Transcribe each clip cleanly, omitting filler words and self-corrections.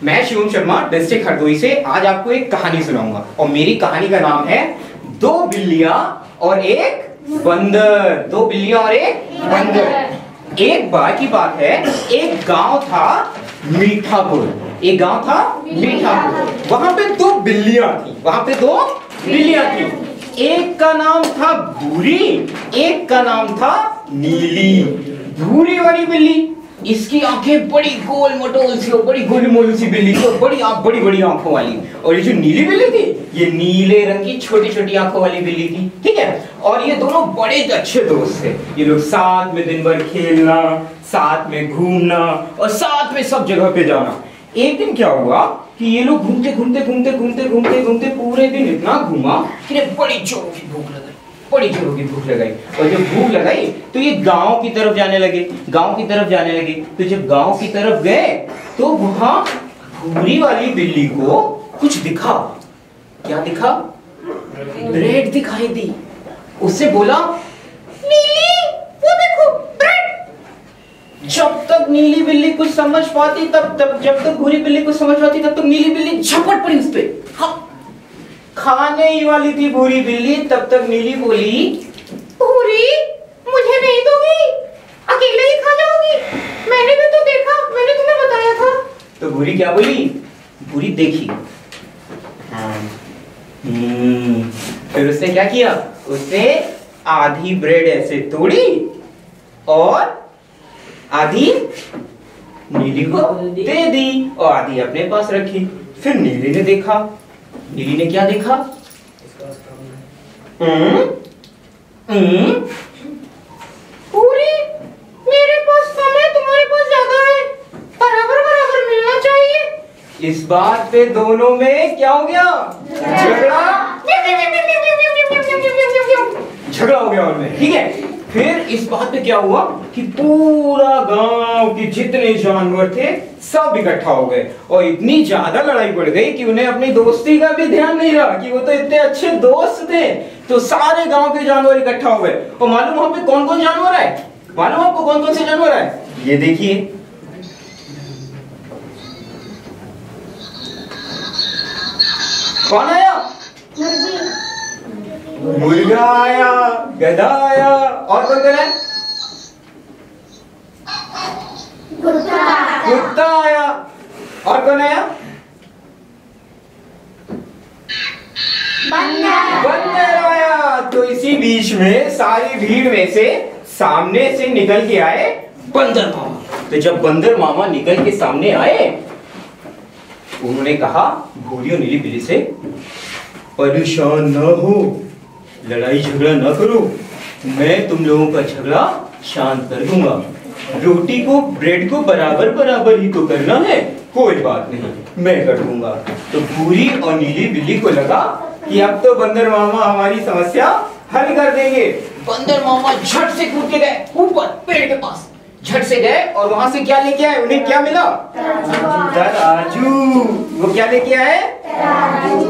मैं शिवम शर्मा डिस्ट्रिक्ट हरदोई से आज आपको एक कहानी सुनाऊंगा और मेरी कहानी का नाम है दो बिल्लियां और एक बंदर। दो बिल्लियां और एक बंदर। एक बार की बात है, एक गांव था मीठापुर। एक गांव था मीठापुर। वहां पे दो बिल्लियां थी। वहां पे दो बिल्लियां थी। एक का नाम था भूरी, एक का नाम था नीली। भूरी वाली बिल्ली, इसकी आंखें बड़ी गोल मटोल सी और बड़ी गोली मोली सी बिल्ली थी और बड़ी बड़ी आंखों वाली। और ये जो नीली बिल्ली थी, ये नीले रंग की छोटी छोटी आंखों वाली बिल्ली थी। ठीक है। और ये दोनों बड़े अच्छे दोस्त थे। ये लोग साथ में दिन भर खेलना, साथ में घूमना और साथ में सब जगह पे जाना। एक दिन क्या हुआ कि ये लोग घूमते घूमते पूरे दिन इतना घूमा कि इन्हें बड़ी जोरों की भूख लगाई। बड़ी जोरों की भूख लगाई और जब भूख लगाई तो ये गांव की तरफ जाने लगे। तो जब गांव की तरफ गए तो वहां भूरी वाली बिल्ली को कुछ दिखा। क्या दिखा? ब्रेड दिखाई दी। उससे बोला, नीली वो देखो ब्रेड। जब तक नीली बिल्ली कुछ समझ पाती जब तक भूरी बिल्ली कुछ समझ पाती तब तक नीली बिल्ली झपट पड़ी उस पे। खाने ही वाली थी भूरी बिल्ली, तब तक नीली बोली, भूरी मुझे नहीं दोगी, अकेले ही खा जाओगी, मैंने भी तो देखा, मैंने तुम्हें बताया था। तो भूरी क्या बोली? भूरी देखी। फिर उसने क्या किया? उसने आधी ब्रेड ऐसे तोड़ी और आधी नीली को दे दी और आधी अपने पास रखी। फिर नीली ने देखा। नीली ने क्या देखा? पूरी मेरे पास कम है, तुम्हारे पास ज्यादा है, बराबर बराबर मिलना चाहिए। इस बात पे दोनों में क्या हो गया? झगड़ा हो गया उनमें। ठीक है। फिर इस बात पे क्या हुआ कि पूरा गांव के जितने जानवर थे सब इकट्ठा हो गए और इतनी ज्यादा लड़ाई बढ़ गई कि उन्हें अपनी दोस्ती का भी ध्यान नहीं रहा कि वो तो इतने अच्छे दोस्त थे। तो सारे गांव के जानवर इकट्ठा हो गए और मालूम वहां पे कौन कौन जानवर आए? मालूम आपको कौन कौन से जानवर आए? ये देखिए, कौन आया? मुर्गा आया, गधा आया, और कौन कौन है? कुत्ता आया, और कौन आया? बंदर आया। तो इसी बीच में सारी भीड़ में से सामने से निकल के आए बंदर मामा। तो जब बंदर मामा निकल के सामने आए, उन्होंने कहा भूरी और नीली बिल्ली से, परेशान न हो, लड़ाई झगड़ा न करो, मैं तुम लोगों का झगड़ा शांत कर दूंगा। रोटी को ब्रेड को बराबर बराबर ही तो करना है, कोई बात नहीं, मैं कर दूंगा। तो भूरी और नीली बिल्ली को लगा कि अब तो बंदर मामा हमारी समस्या हल कर देंगे। बंदर मामा झट से कूद के गए ऊपर पेड़ के पास। झट से गए और वहां से क्या लेके आए? उन्हें क्या मिला? तराजू। वो क्या लेके आए?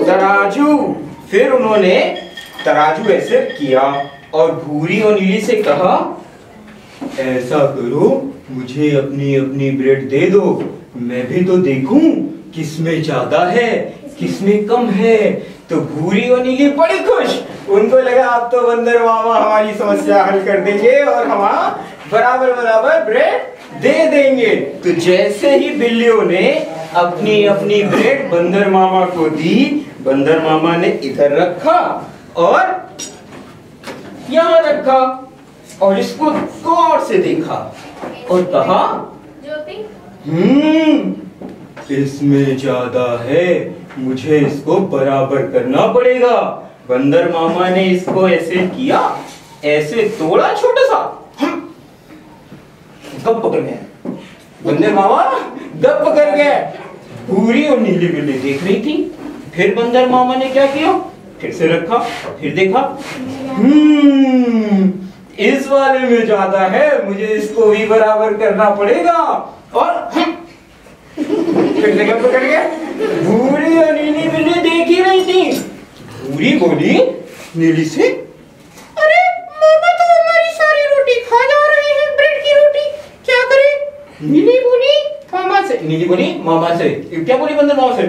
तराजू। फिर उन्होंने तराजू ऐसे किया और भूरी और नीली से कहा, ऐसा करो, मुझे अपनी अपनी ब्रेड दे दो, मैं भी तो देखूं किसमें ज्यादा है किसमें कम है। तो भूरी और नीली बड़ी खुश। उनको लगा अब तो बंदर मामा हमारी समस्या हल कर देंगे और हमारा बराबर बराबर ब्रेड दे देंगे। तो जैसे ही बिल्लियों ने अपनी अपनी ब्रेड बंदर मामा को दी, बंदर मामा ने इधर रखा और यहां रखा और इसको गौर से देखा और कहा, इसमें ज्यादा है, मुझे इसको बराबर करना पड़ेगा। बंदर मामा ने इसको ऐसे किया, ऐसे तोड़ा छोटा सा, दब पकड़ गया। बंदर मामा दब पकड़ गया। भूरी और नीली बिल्ली देख रही थी। फिर बंदर मामा ने क्या किया? फिर से रखा, फिर देखा, इस वाले में ज्यादा है, मुझे इसको भी बराबर करना पड़ेगा। और फिर से पकड़ गया। भूरी और नीली बिल्ली देख ही रही थी। भूरी बोली नीली से, अरे मामा तो हमारी सारी रोटी खा जा रहे हैं, ब्रेड की रोटी, क्या करें? नीली बोली, मामा से। नीली बोली मामा से। क्या बोली बंदर मामा से?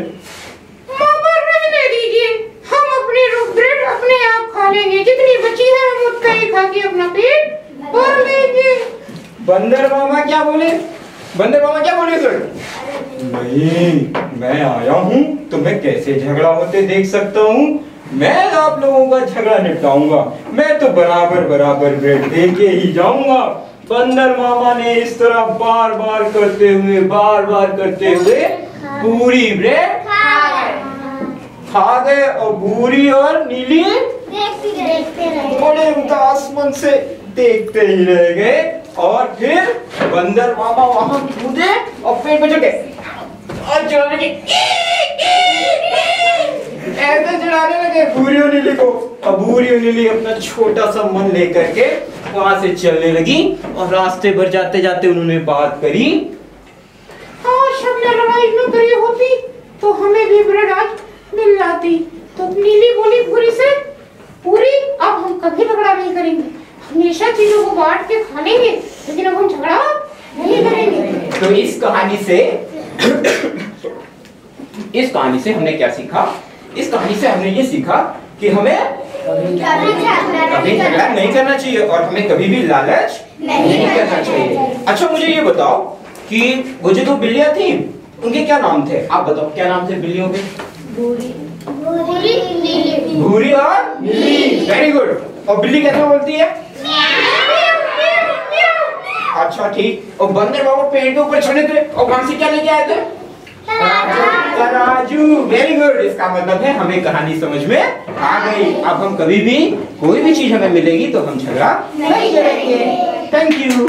मामा रहने दीजिए, हम अपनी ब्रेड अपने आप खा लेंगे, जितनी बची है हम उतना ही खा के अपना पेट भर लेंगे। बंदर मामा क्या बोले? बंदर मामा क्या बोले सर? नहीं, मैं आया हूँ तो मैं कैसे झगड़ा होते देख सकता हूँ। मैं आप लोगों का झगड़ा निपटाऊंगा। मैं तो बराबर बराबर ब्रेड दे के ही जाऊंगा। बंदर मामा ने इस तरह बार बार करते हुए पूरी ब्रेड खा गए और भूरी और नीली बड़े उदास मन से देखते ही रह गए। और फिर बंदर मामा वहां कूदे और पेड़ पे चढ़े और चिल्लाने लगे, ऐसे चिल्लाने लगे भूरी और नीली को। और भूरी और नीली अपना छोटा सा मन लेकर के वहां से चलने लगी और रास्ते भर जाते जाते उन्होंने बात करी, काश हमने लड़ाई न करी होती तो हमें भी ब्रेड आज मिल जाती। तो नीली बोली पूरी से, पूरी अब हम कभी झगड़ा नहीं करेंगे, हमेशा चीजों को बांट के खा लेंगे, लेकिन अब हम झगड़ा नहीं करेंगे। तो इस कहानी से हमने क्या सीखा? इस कहानी से हमने ये सीखा कि हमें कभी झगड़ा नहीं करना चाहिए और हमें कभी भी लालच नहीं करना चाहिए। अच्छा मुझे ये बताओ कि वो जो दो बिल्लियां थी उनके क्या नाम थे? आप बताओ क्या नाम थे बिल्लियों के? भूरी और नीली। Very good. और बिल्ली कैसे बोलती है? अच्छा ठीक। और बंदर बाबा पेड़ के ऊपर चढ़े थे और वहां से क्या लेके आए थे? तराजू। Very good. इसका मतलब है हमें कहानी समझ में आ गई। अब हम कभी भी कोई भी चीज हमें मिलेगी तो हम झगड़ा नहीं करेंगे। Thank you.